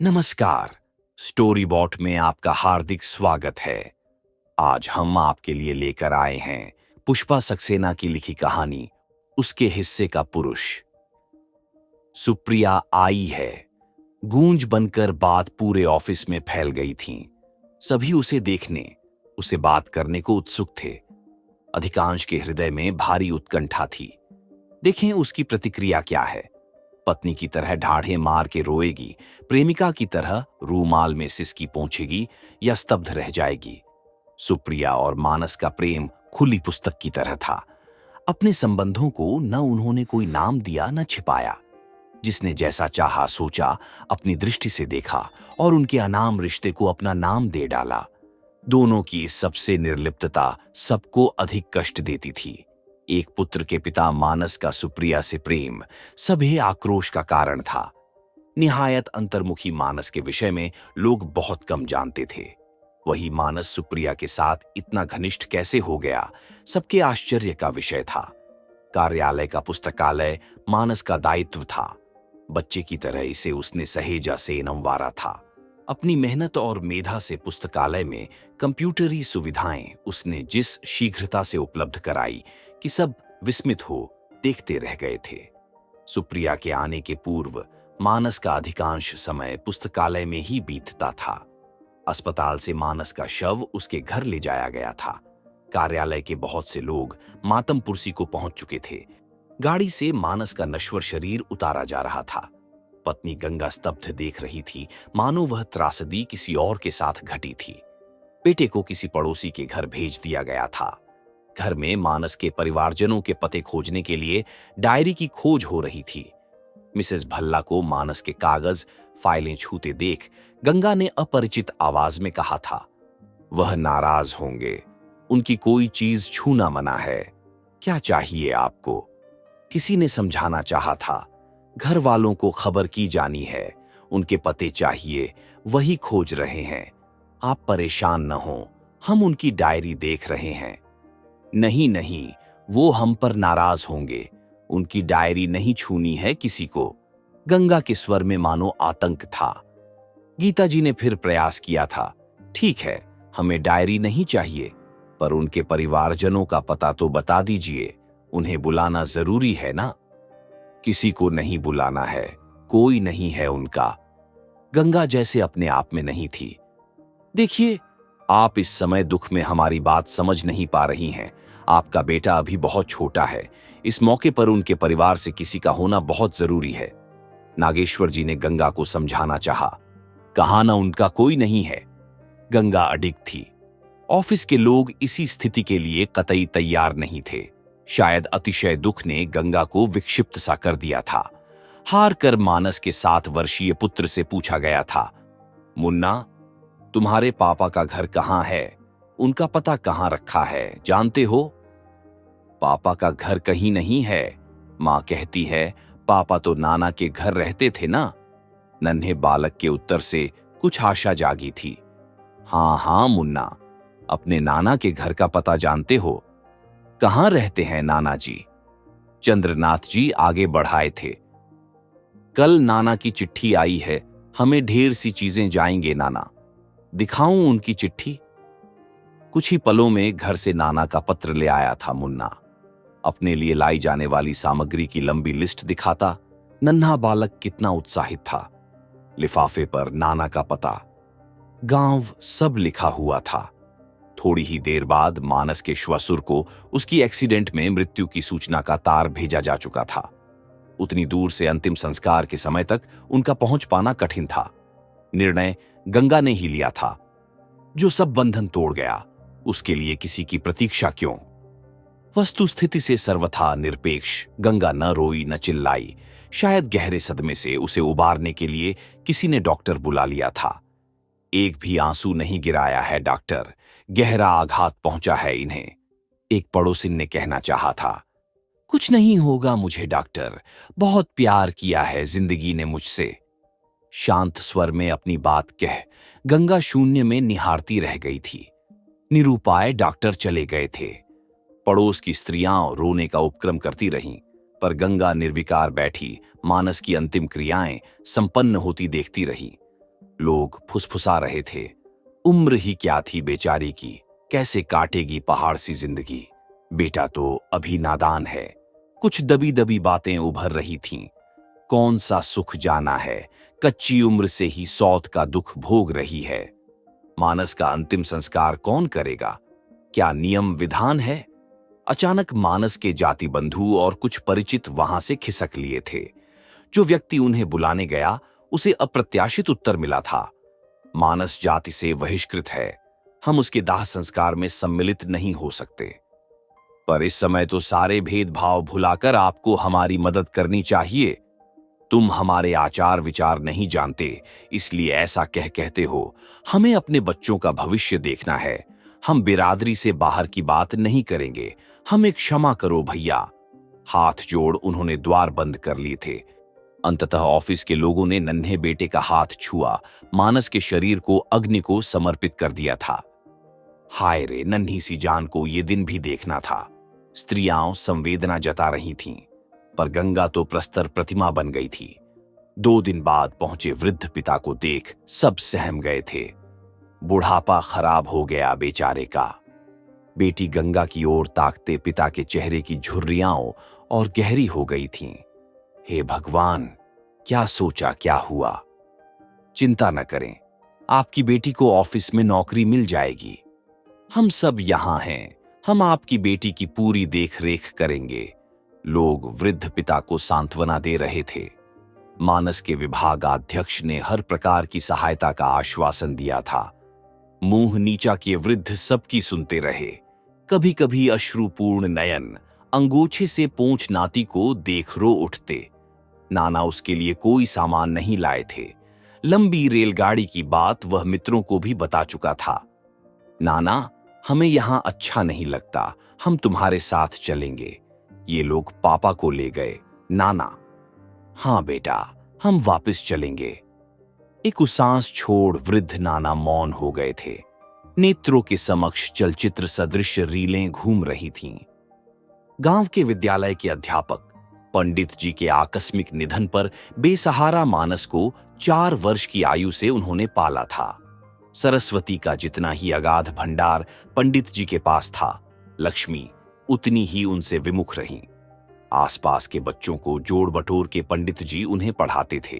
नमस्कार। Story bot में आपका हार्दिक स्वागत है। आज हम आपके लिए लेकर आए हैं पुष्पा सक्सेना की लिखी कहानी, उसके हिस्से का पुरुष। सुप्रिया आई है। गूंज बनकर बात पूरे ऑफिस में फैल गई थी। सभी उसे देखने, उसे बात करने को उत्सुक थे। अधिकांश के हृदय में भारी उत्कंठा थी। देखें उसकी प्रतिक्रिया क्या है। पत्नी की तरह ढाढ़े मार के रोएगी, प्रेमिका की तरह रूमाल में सिसकी पहुंचेगी या स्तब्ध रह जाएगी। सुप्रिया और मानस का प्रेम खुली पुस्तक की तरह था। अपने संबंधों को न उन्होंने कोई नाम दिया न छिपाया। जिसने जैसा चाहा सोचा, अपनी दृष्टि से देखा और उनके अनाम रिश्ते को अपना नाम दे डाला। दोनों की इस सबसे निर्लिप्तता सबको अधिक कष्ट देती थी। एक पुत्र के पिता मानस का सुप्रिया से प्रेम सभी आक्रोश का कारण था। निहायत अंतर्मुखी मानस के विषय में लोग बहुत कम जानते थे। वही मानस सुप्रिया के साथ इतना घनिष्ठ कैसे हो गया, सबके आश्चर्य का विषय था। कार्यालय का पुस्तकालय मानस का दायित्व था। बच्चे की तरह इसे उसने सहेजा से नंवारा था। अपनी मेहनत और मेधा से पुस्तकालय में कंप्यूटरी सुविधाएं उसने जिस शीघ्रता से उपलब्ध कराई कि सब विस्मित हो देखते रह गए थे। सुप्रिया के आने के पूर्व मानस का अधिकांश समय पुस्तकालय में ही बीतता था। अस्पताल से मानस का शव उसके घर ले जाया गया था। कार्यालय के बहुत से लोग मातमपुरसी को पहुंच चुके थे। गाड़ी से मानस का नश्वर शरीर उतारा जा रहा था। पत्नी गंगा स्तब्ध देख रही थी, मानो वह त्रासदी किसी और के साथ घटी थी। बेटे को किसी पड़ोसी के घर भेज दिया गया था। घर में मानस के परिवारजनों के पते खोजने के लिए डायरी की खोज हो रही थी। मिसेस भल्ला को मानस के कागज फाइलें छूते देख गंगा ने अपरिचित आवाज में कहा था, वह नाराज होंगे, उनकी कोई चीज छूना मना है। क्या चाहिए आपको? किसी ने समझाना चाहा था, घर वालों को खबर की जानी है, उनके पते चाहिए, वही खोज रहे हैं। आप परेशान न हो, हम उनकी डायरी देख रहे हैं। नहीं नहीं, वो हम पर नाराज होंगे, उनकी डायरी नहीं छूनी है किसी को। गंगा के स्वर में मानो आतंक था। गीता जी ने फिर प्रयास किया था, ठीक है, हमें डायरी नहीं चाहिए, पर उनके परिवारजनों का पता तो बता दीजिए, उन्हें बुलाना जरूरी है ना। किसी को नहीं बुलाना है, कोई नहीं है उनका। गंगा जैसे अपने आप में नहीं थी। देखिए, आप इस समय दुख में हमारी बात समझ नहीं पा रही हैं। आपका बेटा अभी बहुत छोटा है। इस मौके पर उनके परिवार से किसी का होना बहुत जरूरी है। नागेश्वर जी ने गंगा को समझाना चाहा। कहा ना उनका कोई नहीं है। गंगा अडिग थी। ऑफिस के लोग इसी स्थिति के लिए कतई तैयार नहीं थे। शायद अतिशय दुख ने गंगा को विक्षिप्त सा कर दिया था। हार कर मानस के 7 वर्षीय पुत्र से पूछा गया था, मुन्ना, तुम्हारे पापा का घर कहाँ है? उनका पता कहाँ रखा है, जानते हो? पापा का घर कहीं नहीं है। मां कहती है, पापा तो नाना के घर रहते थे ना। नन्हे बालक के उत्तर से कुछ आशा जागी थी। हाँ हाँ मुन्ना, अपने नाना के घर का पता जानते हो? कहाँ रहते हैं नाना जी? चंद्रनाथ जी आगे बढ़ाए थे। कल नाना की चिट्ठी आई है, हमें ढेर सी चीजें जाएंगे नाना। दिखाऊं उनकी चिट्ठी? कुछ ही पलों में घर से नाना का पत्र ले आया था मुन्ना। अपने लिए लाई जाने वाली सामग्री की लंबी लिस्ट दिखाता नन्हा बालक कितना उत्साहित था। लिफाफे पर नाना का पता, गांव सब लिखा हुआ था। थोड़ी ही देर बाद मानस के श्वसुर को उसकी एक्सीडेंट में मृत्यु की सूचना का तार भेजा जा चुका था। उतनी दूर से अंतिम संस्कार के समय तक उनका पहुंच पाना कठिन था। निर्णय गंगा ने ही लिया था। जो सब बंधन तोड़ गया, उसके लिए किसी की प्रतीक्षा क्यों? वस्तु स्थिति से सर्वथा निरपेक्ष गंगा न रोई न चिल्लाई। शायद गहरे सदमे से उसे उबारने के लिए किसी ने डॉक्टर बुला लिया था। एक भी आंसू नहीं गिराया है डॉक्टर, गहरा आघात पहुंचा है इन्हें, एक पड़ोसिन ने कहना चाहा था। कुछ नहीं होगा मुझे डॉक्टर, बहुत प्यार किया है जिंदगी ने मुझसे। शांत स्वर में अपनी बात कह गंगा शून्य में निहारती रह गई थी। निरुपाय डॉक्टर चले गए थे। पड़ोस की स्त्रियां रोने का उपक्रम करती रहीं, पर गंगा निर्विकार बैठी मानस की अंतिम क्रियाएं संपन्न होती देखती रही। लोग फुसफुसा रहे थे, उम्र ही क्या थी बेचारी की, कैसे काटेगी पहाड़ सी जिंदगी। बेटा तो अभी नादान है। कुछ दबी दबी बातें उभर रही थीं। कौन सा सुख जाना है, कच्ची उम्र से ही सौत का दुख भोग रही है। मानस का अंतिम संस्कार कौन करेगा, क्या नियम विधान है। अचानक मानस के जाति बंधु और कुछ परिचित वहां से खिसक लिए थे। जो व्यक्ति उन्हें बुलाने गया उसे अप्रत्याशित उत्तर मिला था, मानस जाति से बहिष्कृत है, हम उसके दाह संस्कार में सम्मिलित नहीं हो सकते। पर इस समय तो सारे भेदभाव भुलाकर आपको हमारी मदद करनी चाहिए। तुम हमारे आचार विचार नहीं जानते, इसलिए ऐसा कहते हो। हमें अपने बच्चों का भविष्य देखना है। हम बिरादरी से बाहर की बात नहीं करेंगे। हमें क्षमा करो भैया। हाथ जोड़ उन्होंने द्वार बंद कर लिए थे। अंततः ऑफिस के लोगों ने नन्हे बेटे का हाथ छुआ, मानस के शरीर को अग्नि को समर्पित कर दिया था। हाय रे, नन्ही सी जान को ये दिन भी देखना था। स्त्रियां संवेदना जता रही थीं, पर गंगा तो प्रस्तर प्रतिमा बन गई थी। 2 दिन बाद पहुंचे वृद्ध पिता को देख सब सहम गए थे। बुढ़ापा खराब हो गया बेचारे का। बेटी गंगा की ओर ताकते पिता के चेहरे की झुर्रियां और गहरी हो गई थीं। हे भगवान, क्या सोचा क्या हुआ। चिंता न करें, आपकी बेटी को ऑफिस में नौकरी मिल जाएगी। हम सब यहां हैं, हम आपकी बेटी की पूरी देखरेख करेंगे। लोग वृद्ध पिता को सांत्वना दे रहे थे। मानस के विभागाध्यक्ष ने हर प्रकार की सहायता का आश्वासन दिया था। मुंह नीचा किए वृद्ध सबकी सुनते रहे। कभी कभी अश्रुपूर्ण नयन अंगोछे से पूंछ नाती को देख रो उठते। नाना उसके लिए कोई सामान नहीं लाए थे। लंबी रेलगाड़ी की बात वह मित्रों को भी बता चुका था। नाना, हमें यहां अच्छा नहीं लगता, हम तुम्हारे साथ चलेंगे। ये लोग पापा को ले गए। नाना, हाँ बेटा, हम वापस चलेंगे। एक उसांस छोड़ वृद्ध नाना मौन हो गए थे। नेत्रों के समक्ष चलचित्र सदृश रीलें घूम रही थीं। गांव के विद्यालय के अध्यापक पंडित जी के आकस्मिक निधन पर बेसहारा मानस को 4 वर्ष की आयु से उन्होंने पाला था। सरस्वती का जितना ही अगाध भंडार पंडित जी के पास था, लक्ष्मी उतनी ही उनसे विमुख रहीं। आसपास के बच्चों को जोड़ बटोर के पंडित जी उन्हें पढ़ाते थे,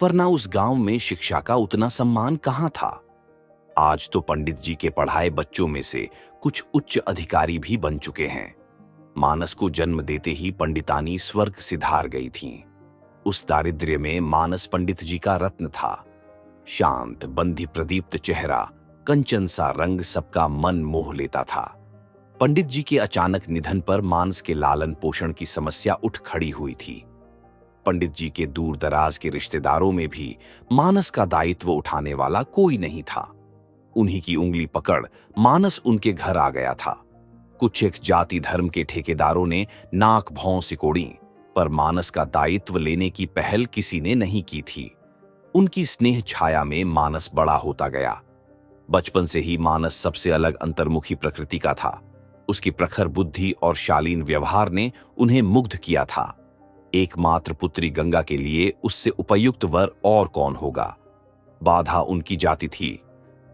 वरना उस गांव में शिक्षा का उतना सम्मान कहां था। आज तो पंडित जी के पढ़ाए बच्चों में से कुछ उच्च अधिकारी भी बन चुके हैं। मानस को जन्म देते ही पंडितानी स्वर्ग सिधार गई थीं। उस दारिद्र्य में मानस पंडित जी का रत्न था। शांत, बंधी प्रदीप्त चेहरा, कंचन सा रंग सबका मन मोह लेता था। पंडित जी के अचानक निधन पर मानस के लालन पोषण की समस्या उठ खड़ी हुई थी। पंडित जी के दूर दराज के रिश्तेदारों में भी मानस का दायित्व उठाने वाला कोई नहीं था। उन्हीं की उंगली पकड़ मानस उनके घर आ गया था। कुछ एक जाति धर्म के ठेकेदारों ने नाक भौं सिकोड़ी, पर मानस का दायित्व लेने की पहल किसी ने नहीं की थी। उनकी स्नेह छाया में मानस बड़ा होता गया। बचपन से ही मानस सबसे अलग अंतर्मुखी प्रकृति का था। उसकी प्रखर बुद्धि और शालीन व्यवहार ने उन्हें मुग्ध किया था। एकमात्र पुत्री गंगा के लिए उससे उपयुक्त वर और कौन होगा। बाधा उनकी जाति थी।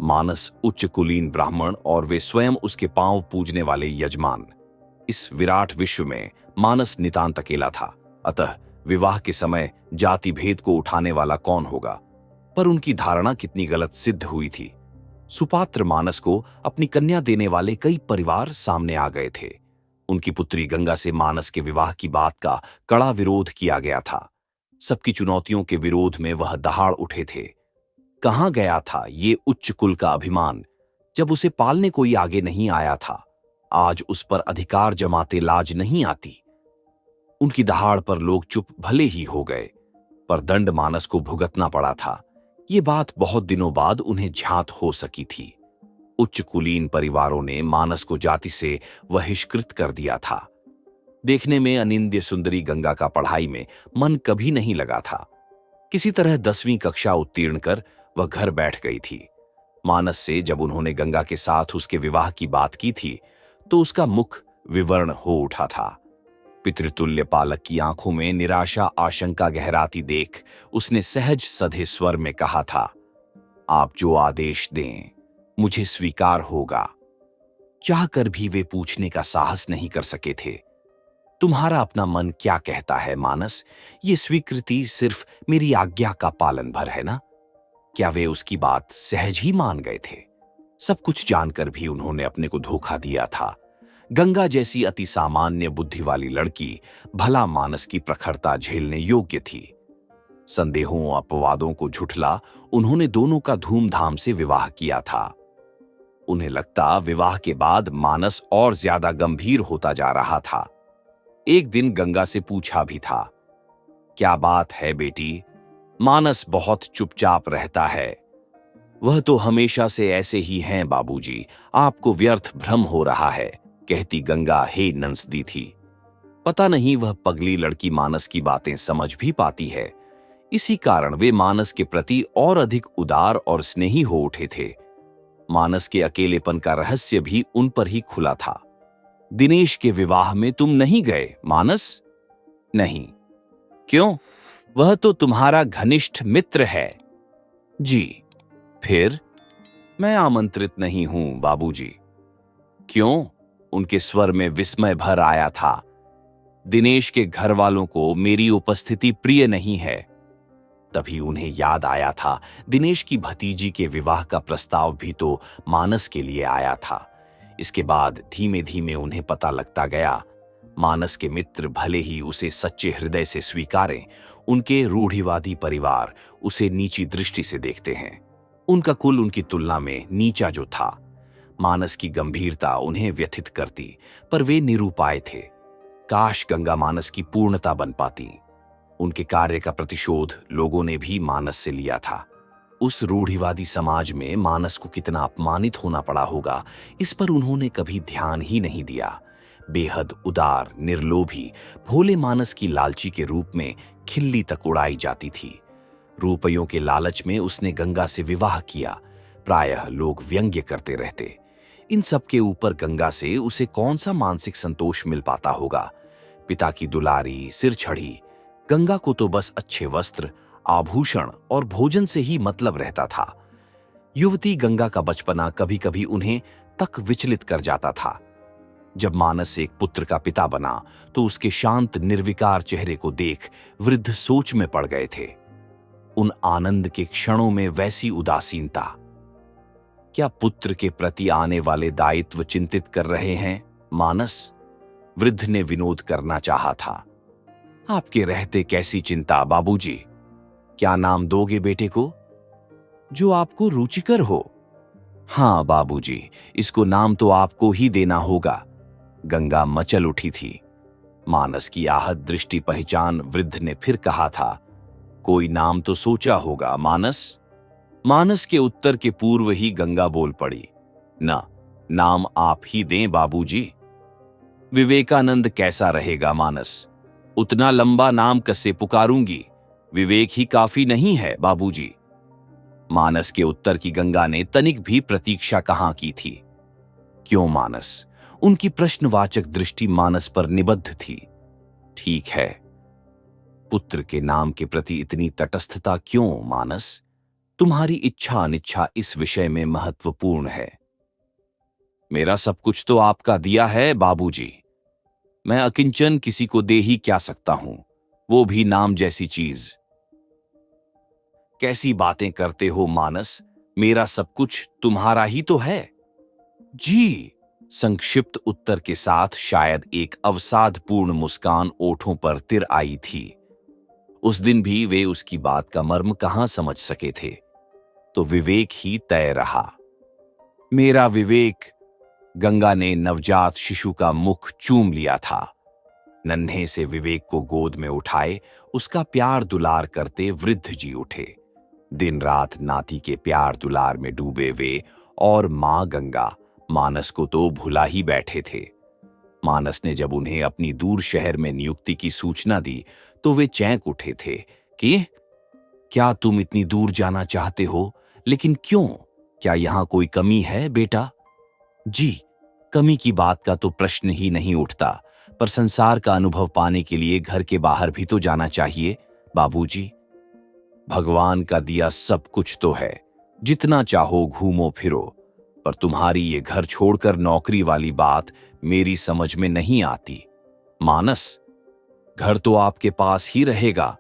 मानस उच्च कुलीन ब्राह्मण और वे स्वयं उसके पांव पूजने वाले यजमान। इस विराट विश्व में मानस नितांत अकेला था। अतः विवाह के समय जाति भेद को उठाने वाला कौन होगा। पर उनकी धारणा कितनी गलत सिद्ध हुई थी। सुपात्र मानस को अपनी कन्या देने वाले कई परिवार सामने आ गए थे। उनकी पुत्री गंगा से मानस के विवाह की बात का कड़ा विरोध किया गया था। सबकी चुनौतियों के विरोध में वह दहाड़ उठे थे। कहां गया था ये उच्च कुल का अभिमान, जब उसे पालने कोई आगे नहीं आया था। आज उस पर अधिकार जमाते लाज नहीं आती। उनकी दहाड़ पर लोग चुप भले ही हो गए, पर दंड मानस को भुगतना पड़ा था। ये बात बहुत दिनों बाद उन्हें ज्ञात हो सकी थी। उच्च कुलीन परिवारों ने मानस को जाति से बहिष्कृत कर दिया था। देखने में अनिंद्य सुंदरी गंगा का पढ़ाई में मन कभी नहीं लगा था। किसी तरह 10वीं कक्षा उत्तीर्ण कर वह घर बैठ गई थी। मानस से जब उन्होंने गंगा के साथ उसके विवाह की बात की थी, तो उसका मुख विवर्ण हो उठा था। पितृतुल्य पालक की आंखों में निराशा आशंका गहराती देख उसने सहज सधे स्वर में कहा था, आप जो आदेश दें मुझे स्वीकार होगा। चाहकर भी वे पूछने का साहस नहीं कर सके थे। तुम्हारा अपना मन क्या कहता है मानस? ये स्वीकृति सिर्फ मेरी आज्ञा का पालन भर है ना? क्या वे उसकी बात सहज ही मान गए थे? सब कुछ जानकर भी उन्होंने अपने को धोखा दिया था। गंगा जैसी अति सामान्य बुद्धि वाली लड़की भला मानस की प्रखरता झेलने योग्य थी। संदेहों अपवादों को झुठला उन्होंने दोनों का धूमधाम से विवाह किया था। उन्हें लगता विवाह के बाद मानस और ज्यादा गंभीर होता जा रहा था। एक दिन गंगा से पूछा भी था, क्या बात है बेटी? मानस बहुत चुपचाप रहता है। वह तो हमेशा से ऐसे ही हैं बाबूजी, आपको व्यर्थ भ्रम हो रहा है, कहती गंगा हे नंसदी थी। पता नहीं वह पगली लड़की मानस की बातें समझ भी पाती है। इसी कारण वे मानस के प्रति और अधिक उदार और स्नेही हो उठे थे। मानस के अकेलेपन का रहस्य भी उन पर ही खुला था। दिनेश के विवाह में तुम नहीं गए मानस? नहीं। क्यों? वह तो तुम्हारा घनिष्ठ मित्र है। जी। फिर? मैं आमंत्रित नहीं हूं बाबूजी। क्यों? उनके स्वर में विस्मय भर आया था। दिनेश के घर वालों को मेरी उपस्थिति प्रिय नहीं है। तभी उन्हें याद आया था दिनेश की भतीजी के विवाह का प्रस्ताव भी तो मानस के लिए आया था। इसके बाद धीमे धीमे उन्हें पता लगता गया, मानस के मित्र भले ही उसे सच्चे हृदय से स्वीकारें, उनके रूढ़िवादी परिवार उसे नीची दृष्टि से देखते हैं। उनका कुल उनकी तुलना में नीचा जो था। मानस की गंभीरता उन्हें व्यथित करती, पर वे निरुपाय थे। काश गंगा मानस की पूर्णता बन पाती। उनके कार्य का प्रतिशोध लोगों ने भी मानस से लिया था। उस रूढ़िवादी समाज में मानस को कितना अपमानित होना पड़ा होगा, इस पर उन्होंने कभी ध्यान ही नहीं दिया। बेहद उदार, निर्लोभी, भोले मानस की लालची के रूप में खिल्ली तक उड़ाई जाती थी। रुपयों के लालच में उसने गंगा से विवाह किया। प्रायः लोग व्यंग्य करते रहते। इन सब के ऊपर गंगा से उसे कौन सा मानसिक संतोष मिल पाता होगा? पिता की दुलारी, सिर छड़ी। गंगा को तो बस अच्छे वस्त्र, आभूषण और भोजन से ही मतलब रहता था। युवती गंगा का बचपना कभी कभी उन्हें तक विचलित कर जाता था। जब मानस एक पुत्र का पिता बना तो उसके शांत निर्विकार चेहरे को देख वृद्ध सोच में पड़ गए थे। उन आनंद के क्षणों में वैसी उदासीनता। क्या पुत्र के प्रति आने वाले दायित्व चिंतित कर रहे हैं मानस? वृद्ध ने विनोद करना चाहा था। आपके रहते कैसी चिंता बाबूजी। क्या नाम दोगे बेटे को? जो आपको रुचिकर हो। हाँ बाबूजी, इसको नाम तो आपको ही देना होगा। गंगा मचल उठी थी। मानस की आहत दृष्टि पहचान वृद्ध ने फिर कहा था, कोई नाम तो सोचा होगा मानस? मानस के उत्तर के पूर्व ही गंगा बोल पड़ी, ना, नाम आप ही दें बाबूजी। विवेकानंद कैसा रहेगा मानस? उतना लंबा नाम कैसे पुकारूंगी? विवेक ही काफी नहीं है बाबूजी। मानस के उत्तर की गंगा ने तनिक भी प्रतीक्षा कहां की थी। क्यों मानस? उनकी प्रश्नवाचक दृष्टि मानस पर निबद्ध थी। ठीक है, पुत्र के नाम के प्रति इतनी तटस्थता क्यों मानस? तुम्हारी इच्छा अनिच्छा इस विषय में महत्वपूर्ण है। मेरा सब कुछ तो आपका दिया है बाबूजी। मैं अकिंचन किसी को दे ही क्या सकता हूं, वो भी नाम जैसी चीज। कैसी बातें करते हो मानस? मेरा सब कुछ तुम्हारा ही तो है। जी। संक्षिप्त उत्तर के साथ शायद एक अवसादपूर्ण मुस्कान ओठों पर तिर आई थी। उस दिन भी वे उसकी बात का मर्म कहां समझ सके थे। तो विवेक ही तय रहा। मेरा विवेक। गंगा ने नवजात शिशु का मुख चूम लिया था। नन्हे से विवेक को गोद में उठाए उसका प्यार दुलार करते वृद्ध जी उठे। दिन रात नाती के प्यार दुलार में डूबे वे और मां गंगा मानस को तो भुला ही बैठे थे। मानस ने जब उन्हें अपनी दूर शहर में नियुक्ति की सूचना दी तो वे चैंक उठे थे कि क्या तुम इतनी दूर जाना चाहते हो? लेकिन क्यों? क्या यहां कोई कमी है बेटा? जी, कमी की बात का तो प्रश्न ही नहीं उठता, पर संसार का अनुभव पाने के लिए घर के बाहर भी तो जाना चाहिए बाबूजी। भगवान का दिया सब कुछ तो है, जितना चाहो घूमो फिरो, पर तुम्हारी ये घर छोड़कर नौकरी वाली बात मेरी समझ में नहीं आती। मानस, घर तो आपके पास ही रहेगा।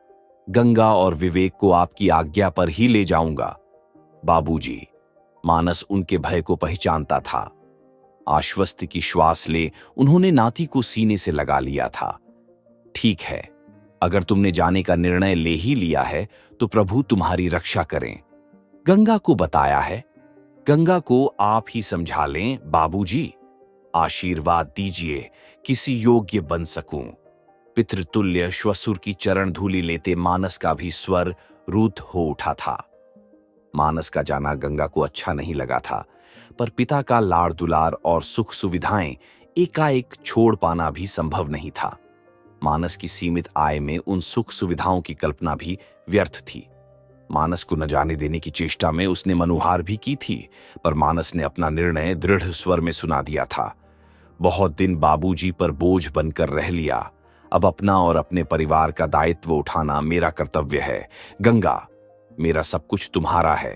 गंगा और विवेक को आपकी आज्ञा पर ही ले जाऊंगा। बाबूजी, मानस उनके भय को पहचानता था। आश्वस्त की श्वास ले उन्होंने नाती को सीने से लगा लिया था। ठीक है, अगर तुमने जाने का निर्णय ले ही लिया है तो प्रभु तुम्हारी रक्षा करें। गंगा को बताया है। गंगा को आप ही समझा लें बाबूजी। आशीर्वाद दीजिए किसी योग्य बन सकूं। पितृतुल्य श्वसुर की चरण धूलि लेते मानस का भी स्वर रुद्ध हो उठा था। मानस का जाना गंगा को अच्छा नहीं लगा था, पर पिता का लाड़ दुलार और सुख सुविधाएं एकाएक छोड़ पाना भी संभव नहीं था। मानस की सीमित आय में उन सुख सुविधाओं की कल्पना भी व्यर्थ थी। मानस को न जाने देने की चेष्टा में उसने मनुहार भी की थी, पर मानस ने अपना निर्णय दृढ़ स्वर में सुना दिया था। बहुत दिन बाबूजी पर बोझ बनकर रह लिया, अब अपना और अपने परिवार का दायित्व उठाना मेरा कर्तव्य है। गंगा, मेरा सब कुछ तुम्हारा है,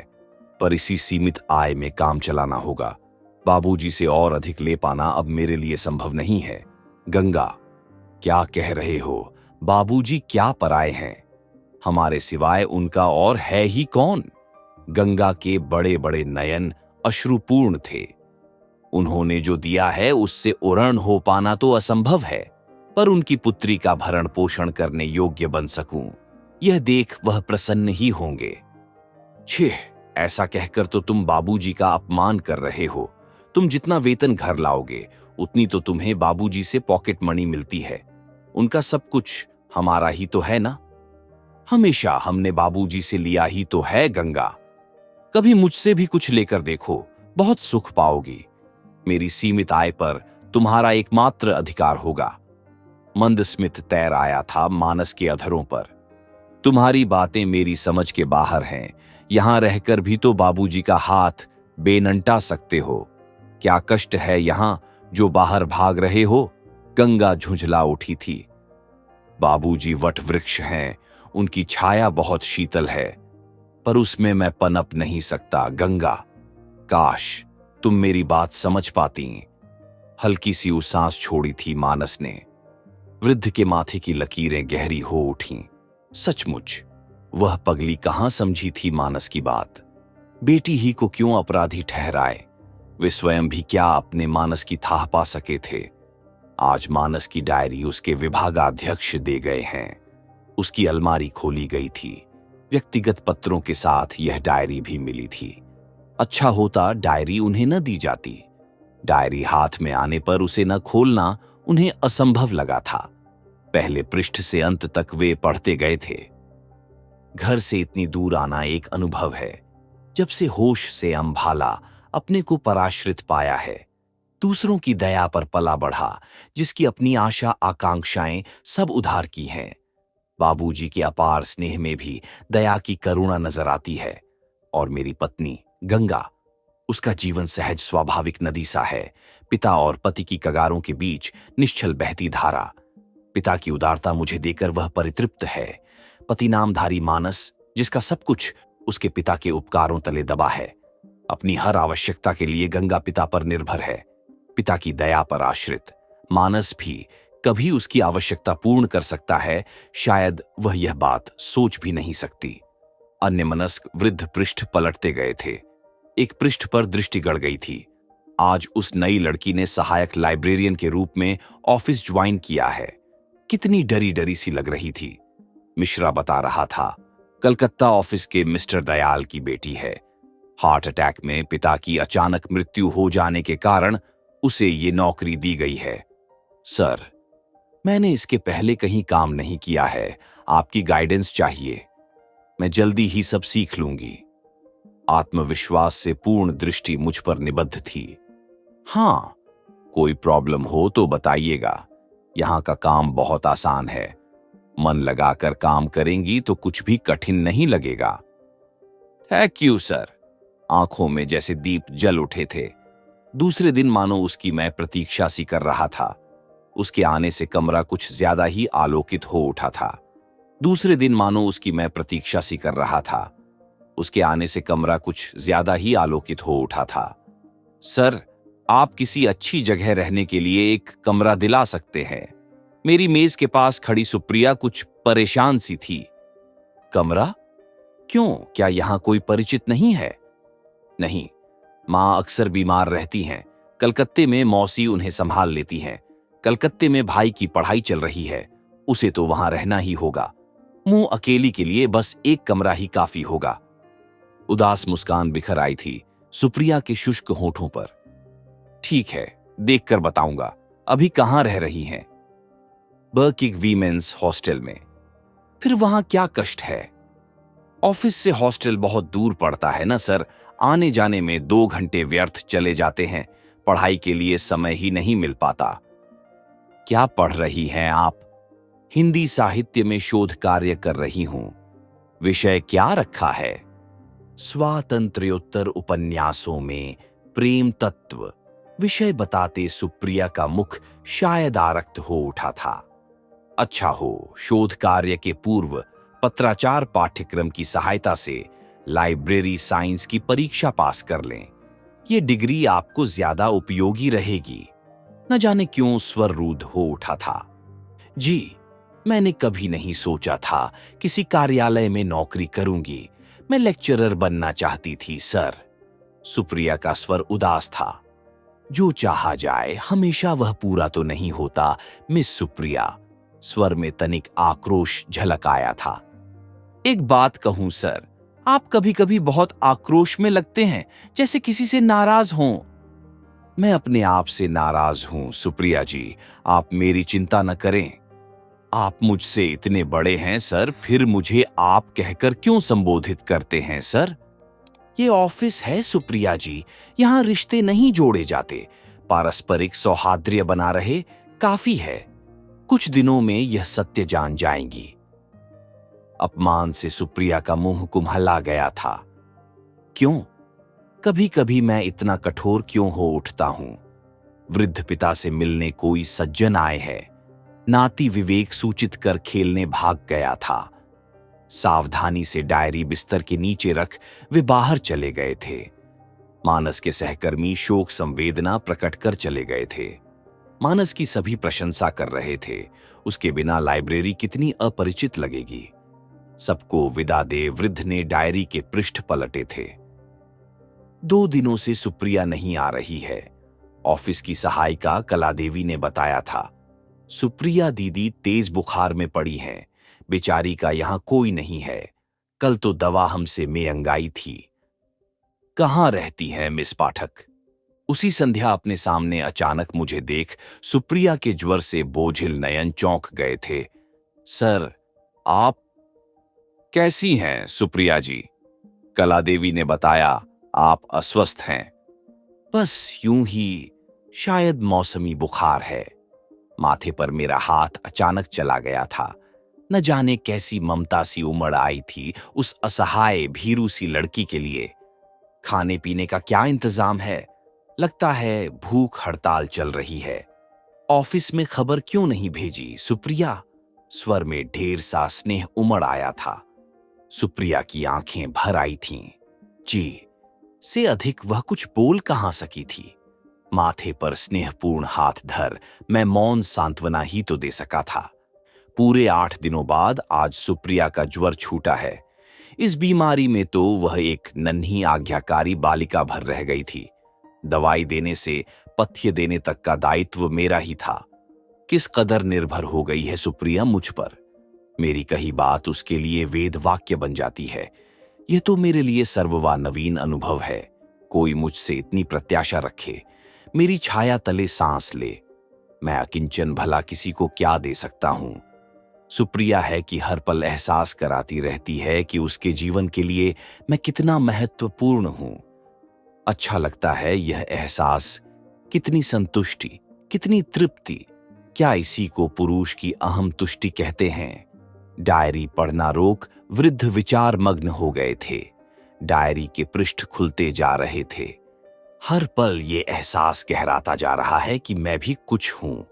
पर इसी सीमित आय में काम चलाना होगा। बाबूजी से और अधिक ले पाना अब मेरे लिए संभव नहीं है। गंगा, क्या कह रहे हो? बाबूजी क्या पराए हैं? हमारे सिवाय उनका और है ही कौन? गंगा के बड़े बड़े नयन अश्रुपूर्ण थे। उन्होंने जो दिया है उससे उरण हो पाना तो असंभव है, पर उनकी पुत्री का भरण पोषण करने योग्य बन सकूं, यह देख वह प्रसन्न ही होंगे। छिह, ऐसा कहकर तो तुम बाबूजी का अपमान कर रहे हो। तुम जितना वेतन घर लाओगे उतनी तो तुम्हें बाबूजी से पॉकेट मनी मिलती है। उनका सब कुछ हमारा ही तो है ना। हमेशा हमने बाबूजी से लिया ही तो है। गंगा, कभी मुझसे भी कुछ लेकर देखो, बहुत सुख पाओगी। मेरी सीमित आय पर तुम्हारा एकमात्र अधिकार होगा। मंदस्मित तैर आया था मानस के अधरों पर। तुम्हारी बातें मेरी समझ के बाहर हैं। यहां रहकर भी तो बाबूजी का हाथ बेनंटा सकते हो। क्या कष्ट है यहां जो बाहर भाग रहे हो? गंगा झुंझला उठी थी। बाबूजी वट वृक्ष हैं, उनकी छाया बहुत शीतल है, पर उसमें मैं पनप नहीं सकता। गंगा, काश तुम मेरी बात समझ पाती। हल्की सी सांस छोड़ी थी मानस ने। वृद्ध के माथे की लकीरें गहरी हो उठीं। सचमुच वह पगली कहां समझी थी मानस की बात। बेटी ही को क्यों अपराधी ठहराए? वे स्वयं भी क्या अपने मानस की थाह पा सके थे? आज मानस की डायरी उसके विभागाध्यक्ष दे गए हैं। उसकी अलमारी खोली गई थी। व्यक्तिगत पत्रों के साथ यह डायरी भी मिली थी। अच्छा होता डायरी उन्हें न दी जाती। डायरी हाथ में आने पर उसे न खोलना उन्हें असंभव लगा था। पहले पृष्ठ से अंत तक वे पढ़ते गए थे। घर से इतनी दूर आना एक अनुभव है। जब से होश से अंभाला अपने को पराश्रित पाया है, दूसरों की दया पर पला बढ़ा, जिसकी अपनी आशा आकांक्षाएं सब उधार की हैं। बाबूजी के अपार स्नेह में भी दया की करुणा नजर आती है। और मेरी पत्नी गंगा, उसका जीवन सहज स्वाभाविक नदी सा है। पिता और पति की कगारों के बीच निश्चल बहती धारा। पिता की उदारता मुझे देकर वह परितृप्त है। पति नामधारी मानस, जिसका सब कुछ उसके पिता के उपकारों तले दबा है, अपनी हर आवश्यकता के लिए गंगा पिता पर निर्भर है। पिता की दया पर आश्रित मानस भी कभी उसकी आवश्यकता पूर्ण कर सकता है, शायद वह यह बात सोच भी नहीं सकती। अन्यमनस्क वृद्ध पृष्ठ पलटते गए थे। एक पृष्ठ पर दृष्टि गड़ गई थी। आज उस नई लड़की ने सहायक लाइब्रेरियन के रूप में ऑफिस ज्वाइन किया है। कितनी डरी डरी सी लग रही थी। मिश्रा बता रहा था, कलकत्ता ऑफिस के मिस्टर दयाल की बेटी है। हार्ट अटैक में पिता की अचानक मृत्यु हो जाने के कारण उसे ये नौकरी दी गई है। सर, मैंने इसके पहले कहीं काम नहीं किया है। आपकी गाइडेंस चाहिए। मैं जल्दी ही सब सीख लूंगी। आत्मविश्वास से पूर्ण दृष्टि मुझ पर निबद्ध थी। हाँ, कोई प्रॉब्लम हो तो बताइएगा। यहां का काम बहुत आसान है। मन लगाकर काम करेंगी तो कुछ भी कठिन नहीं लगेगा। Thank you sir. आंखों में जैसे दीप जल उठे थे। दूसरे दिन मानो उसकी मैं प्रतीक्षा सी कर रहा था। उसके आने से कमरा कुछ ज्यादा ही आलोकित हो उठा था। दूसरे दिन मानो उसकी मैं प्रतीक्षा सी कर रहा था। उसके आने से कमरा कुछ ज्यादा ही आलोकित हो उठा था। सर, आप किसी अच्छी जगह रहने के लिए एक कमरा दिला सकते हैं? मेरी मेज के पास खड़ी सुप्रिया कुछ परेशान सी थी। कमरा? क्यों, क्या यहां कोई परिचित नहीं है? नहीं, मां अक्सर बीमार रहती हैं। कलकत्ते में मौसी उन्हें संभाल लेती हैं। कलकत्ते में भाई की पढ़ाई चल रही है, उसे तो वहां रहना ही होगा। मुंह अकेली के लिए बस एक कमरा ही काफी होगा। उदास मुस्कान बिखर आई थी सुप्रिया के शुष्क होठों पर। ठीक है, देखकर बताऊंगा। अभी कहां रह रही हैं? बर्किक वीमेंस हॉस्टल में। फिर वहां क्या कष्ट है? ऑफिस से हॉस्टल बहुत दूर पड़ता है ना सर, आने जाने में 2 घंटे व्यर्थ चले जाते हैं। पढ़ाई के लिए समय ही नहीं मिल पाता। क्या पढ़ रही हैं आप? हिंदी साहित्य में शोध कार्य कर रही हूं। विषय क्या रखा है? स्वातंत्र्योत्तर उपन्यासों में प्रेम तत्व। विषय बताते सुप्रिया का मुख शायद आरक्त हो उठा था। अच्छा हो, शोध कार्य के पूर्व पत्राचार पाठ्यक्रम की सहायता से लाइब्रेरी साइंस की परीक्षा पास कर लें। ये डिग्री आपको ज्यादा उपयोगी रहेगी। न जाने क्यों स्वर रूद्ध हो उठा था। जी, मैंने कभी नहीं सोचा था किसी कार्यालय में नौकरी करूंगी। मैं लेक्चरर बनना चाहती थी सर। सुप्रिया का स्वर उदास था। जो चाहा जाए, हमेशा वह पूरा तो नहीं होता मिस सुप्रिया। स्वर में तनिक आक्रोश झलक आया था। एक बात कहूं सर, आप कभी कभी बहुत आक्रोश में लगते हैं, जैसे किसी से नाराज हों। मैं अपने आप से नाराज हूं सुप्रिया जी, आप मेरी चिंता न करें। आप मुझसे इतने बड़े हैं सर, फिर मुझे आप कहकर क्यों संबोधित करते हैं सर? ये ऑफिस है सुप्रिया जी, यहां रिश्ते नहीं जोड़े जाते। पारस्परिक सौहार्द्य बना रहे काफी है। कुछ दिनों में यह सत्य जान जाएंगी। अपमान से सुप्रिया का मुंह कुम्हला गया था। क्यों? कभी कभी मैं इतना कठोर क्यों हो उठता हूं? वृद्ध पिता से मिलने कोई सज्जन आए हैं। नाती विवेक सूचित कर खेलने भाग गया था। सावधानी से डायरी बिस्तर के नीचे रख वे बाहर चले गए थे। मानस के सहकर्मी शोक संवेदना प्रकट कर चले गए थे। मानस की सभी प्रशंसा कर रहे थे। उसके बिना लाइब्रेरी कितनी अपरिचित लगेगी। सबको विदा दे वृद्ध ने डायरी के पृष्ठ पलटे थे। 2 दिनों से सुप्रिया नहीं आ रही है। ऑफिस की सहायिका कलादेवी ने बताया था। सुप्रिया दीदी तेज बुखार में पड़ी हैं। बेचारी का यहां कोई नहीं है। कल तो दवा हमसे मेंगाई थी। कहां रहती हैं मिस पाठक? उसी संध्या अपने सामने अचानक मुझे देख सुप्रिया के ज्वर से बोझिल नयन चौंक गए थे। सर, आप कैसी हैं सुप्रिया जी? कलादेवी ने बताया, आप अस्वस्थ हैं। बस यूं ही, शायद मौसमी बुखार है। माथे पर मेरा हाथ अचानक चला गया था। न जाने कैसी ममता सी उमड़ आई थी उस असहाय भीरू सी लड़की के लिए। खाने पीने का क्या इंतजाम है? लगता है भूख हड़ताल चल रही है। ऑफिस में खबर क्यों नहीं भेजी सुप्रिया? स्वर में ढेर सा स्नेह उमड़ आया था। सुप्रिया की आंखें भर आई थीं। जी से अधिक वह कुछ बोल कहां सकी थी। माथे पर स्नेहपूर्ण हाथ धर मैं मौन सांत्वना ही तो दे सका था। पूरे 8 दिनों बाद आज सुप्रिया का ज्वर छूटा है। इस बीमारी में तो वह एक नन्ही आज्ञाकारी बालिका भर रह गई थी। दवाई देने से पथ्य देने तक का दायित्व मेरा ही था। किस कदर निर्भर हो गई है सुप्रिया मुझ पर। मेरी कही बात उसके लिए वेद वाक्य बन जाती है। यह तो मेरे लिए सर्ववा नवीन अनुभव है। कोई मुझसे इतनी प्रत्याशा रखे, मेरी छाया तले सांस ले। मैं अकिंचन भला किसी को क्या दे सकता हूं? सुप्रिया है कि हर पल एहसास कराती रहती है कि उसके जीवन के लिए मैं कितना महत्वपूर्ण हूं। अच्छा लगता है यह एहसास। कितनी संतुष्टि, कितनी तृप्ति। क्या इसी को पुरुष की अहम तुष्टि कहते हैं? डायरी पढ़ना रोक वृद्ध विचार मग्न हो गए थे। डायरी के पृष्ठ खुलते जा रहे थे। हर पल ये एहसास गहराता जा रहा है कि मैं भी कुछ हूं।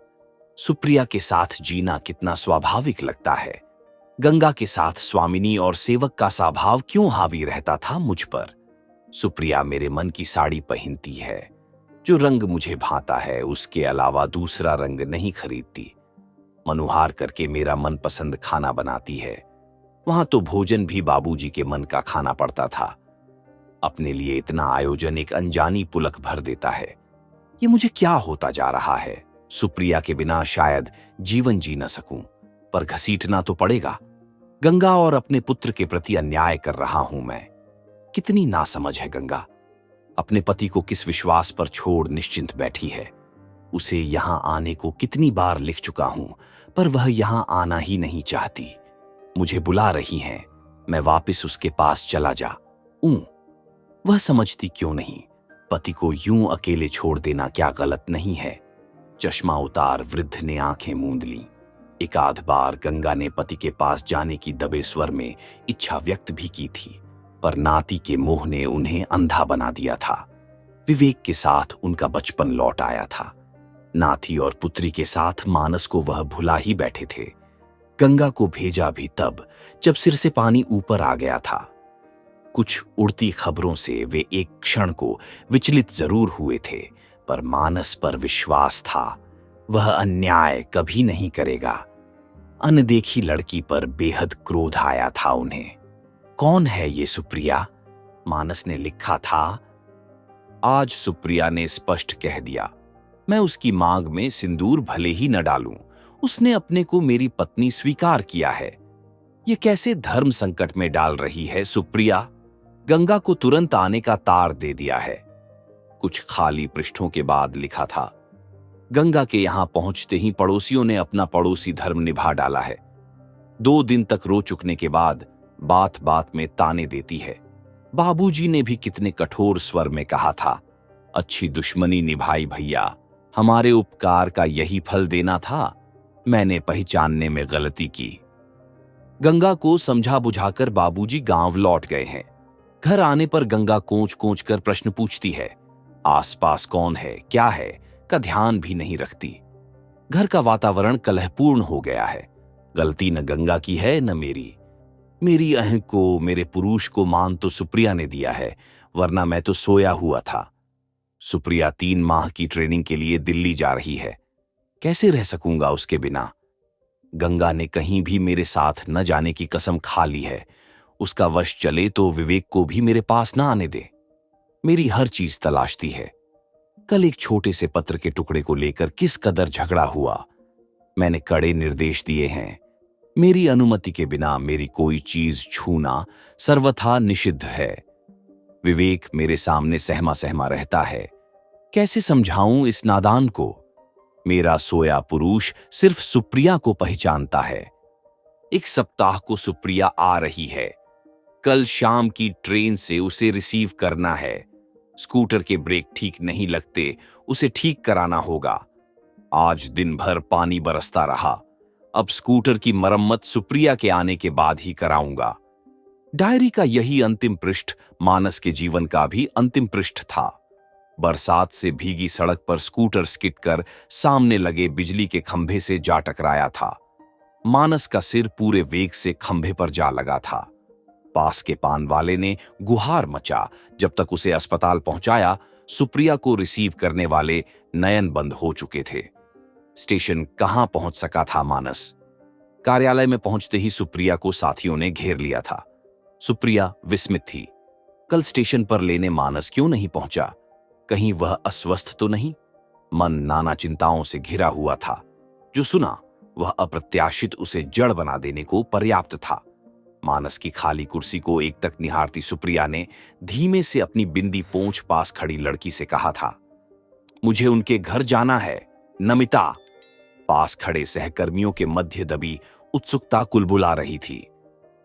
सुप्रिया के साथ जीना कितना स्वाभाविक लगता है। गंगा के साथ स्वामिनी और सेवक का सा भाव क्यों हावी रहता था मुझ पर? सुप्रिया मेरे मन की साड़ी पहनती है, जो रंग मुझे भाता है उसके अलावा दूसरा रंग नहीं खरीदती। मनुहार करके मेरा मनपसंद खाना बनाती है। वहां तो भोजन भी बाबूजी के मन का खाना पड़ता था। अपने लिए इतना आयोजन एक अनजानी पुलक भर देता है। ये मुझे क्या होता जा रहा है? सुप्रिया के बिना शायद जीवन जी न सकूं, पर घसीटना तो पड़ेगा। गंगा और अपने पुत्र के प्रति अन्याय कर रहा हूं मैं। कितनी नासमझ है गंगा। अपने पति को किस विश्वास पर छोड़ निश्चिंत बैठी है। उसे यहां आने को कितनी बार लिख चुका हूं, पर वह यहां आना ही नहीं चाहती। मुझे बुला रही हैं, मैं वापस उसके पास चला जाऊं। वह समझती क्यों नहीं? पति को यूं अकेले छोड़ देना क्या गलत नहीं है? चश्मा उतार वृद्ध ने आंखें मूंद लीं। एक आध बार गंगा ने पति के पास जाने की दबे स्वर में इच्छा व्यक्त भी की थी, पर नाती के मोह ने उन्हें अंधा बना दिया था। विवेक के साथ उनका बचपन लौट आया था। नाती और पुत्री के साथ मानस को वह भुला ही बैठे थे। गंगा को भेजा भी तब जब सिर से पानी ऊपर आ गया था। कुछ उड़ती खबरों से वे एक क्षण को विचलित जरूर हुए थे, पर मानस पर विश्वास था। वह अन्याय कभी नहीं करेगा। अनदेखी लड़की पर बेहद क्रोध आया था उन्हें। कौन है ये सुप्रिया? मानस ने लिखा था। आज सुप्रिया ने स्पष्ट कह दिया, मैं उसकी मांग में सिंदूर भले ही न डालूं, उसने अपने को मेरी पत्नी स्वीकार किया है। ये कैसे धर्म संकट में डाल रही है सुप्रिया? गंगा को तुरंत आने का तार दे दिया है। कुछ खाली पृष्ठों के बाद लिखा था, गंगा के यहां पहुंचते ही पड़ोसियों ने अपना पड़ोसी धर्म निभा डाला है। 2 दिन तक रो चुकने के बाद बात बात में ताने देती है। बाबूजी ने भी कितने कठोर स्वर में कहा था, अच्छी दुश्मनी निभाई भैया, हमारे उपकार का यही फल देना था। मैंने पहचानने में गलती की। गंगा को समझा बुझाकर बाबूजी गांव लौट गए हैं। घर आने पर गंगा कोंच कोंच कर प्रश्न पूछती है। आसपास कौन है, क्या है का ध्यान भी नहीं रखती। घर का वातावरण कलहपूर्ण हो गया है। गलती न गंगा की है न मेरी। मेरी अहं को, मेरे पुरुष को मान तो सुप्रिया ने दिया है, वरना मैं तो सोया हुआ था। सुप्रिया 3 माह की ट्रेनिंग के लिए दिल्ली जा रही है। कैसे रह सकूंगा उसके बिना? गंगा ने कहीं भी मेरे साथ न जाने की कसम खा ली है। उसका वश चले तो विवेक को भी मेरे पास न आने दे। मेरी हर चीज तलाशती है। कल एक छोटे से पत्र के टुकड़े को लेकर किस कदर झगड़ा हुआ। मैंने कड़े निर्देश दिए हैं। मेरी अनुमति के बिना मेरी कोई चीज छूना सर्वथा निषिद्ध है। विवेक मेरे सामने सहमा सहमा रहता है। कैसे समझाऊं इस नादान को? मेरा सोया पुरुष सिर्फ सुप्रिया को पहचानता है। 1 सप्ताह को सुप्रिया आ रही है। कल शाम की ट्रेन से उसे रिसीव करना है। स्कूटर के ब्रेक ठीक नहीं लगते, उसे ठीक कराना होगा। आज दिन भर पानी बरसता रहा। अब स्कूटर की मरम्मत सुप्रिया के आने के बाद ही कराऊंगा। डायरी का यही अंतिम पृष्ठ मानस के जीवन का भी अंतिम पृष्ठ था। बरसात से भीगी सड़क पर स्कूटर स्किड कर सामने लगे बिजली के खंभे से जा टकराया था। मानस का सिर पूरे वेग से खंभे पर जा लगा था। पास के पान वाले ने गुहार मचा। जब तक उसे अस्पताल पहुंचाया, सुप्रिया को रिसीव करने वाले नयन बंद हो चुके थे। स्टेशन कहां पहुंच सका था मानस? कार्यालय में पहुंचते ही सुप्रिया को साथियों ने घेर लिया था। सुप्रिया विस्मित थी। कल स्टेशन पर लेने मानस क्यों नहीं पहुंचा? कहीं वह अस्वस्थ तो नहीं? मन नाना चिंताओं से घिरा हुआ था। जो सुना वह अप्रत्याशित उसे जड़ बना देने को पर्याप्त था। मानस की खाली कुर्सी को एकटक निहारती सुप्रिया ने धीमे से अपनी बिंदी पोंछ पास खड़ी लड़की से कहा था, मुझे उनके घर जाना है। नमिता। पास खड़े सहकर्मियों के मध्य दबी उत्सुकता कुलबुला रही थी।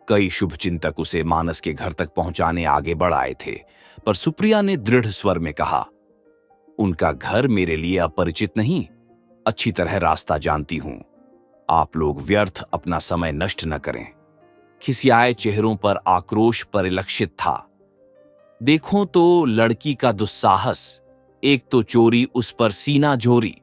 कई शुभचिंतक उसे मानस के घर तक पहुंचाने आगे बढ़ आए थे, पर सुप्रिया ने दृढ़ स्वर में कहा, उनका घर मेरे लिए अपरिचित नहीं, अच्छी तरह रास्ता जानती हूं। आप लोग व्यर्थ अपना समय नष्ट न करें। खिसियाए चेहरों पर आक्रोश परिलक्षित था। देखो तो लड़की का दुस्साहस, एक तो चोरी उस पर सीना जोरी।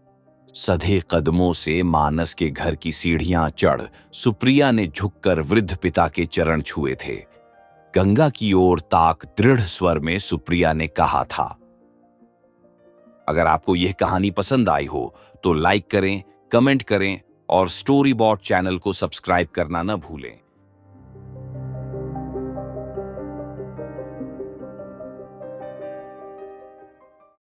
सधे कदमों से मानस के घर की सीढ़ियां चढ़ सुप्रिया ने झुककर वृद्ध पिता के चरण छुए थे। गंगा की ओर ताक दृढ़ स्वर में सुप्रिया ने कहा था, अगर आपको यह कहानी पसंद आई हो तो लाइक करें, कमेंट करें और स्टोरी बॉट चैनल को सब्सक्राइब करना न भूलें।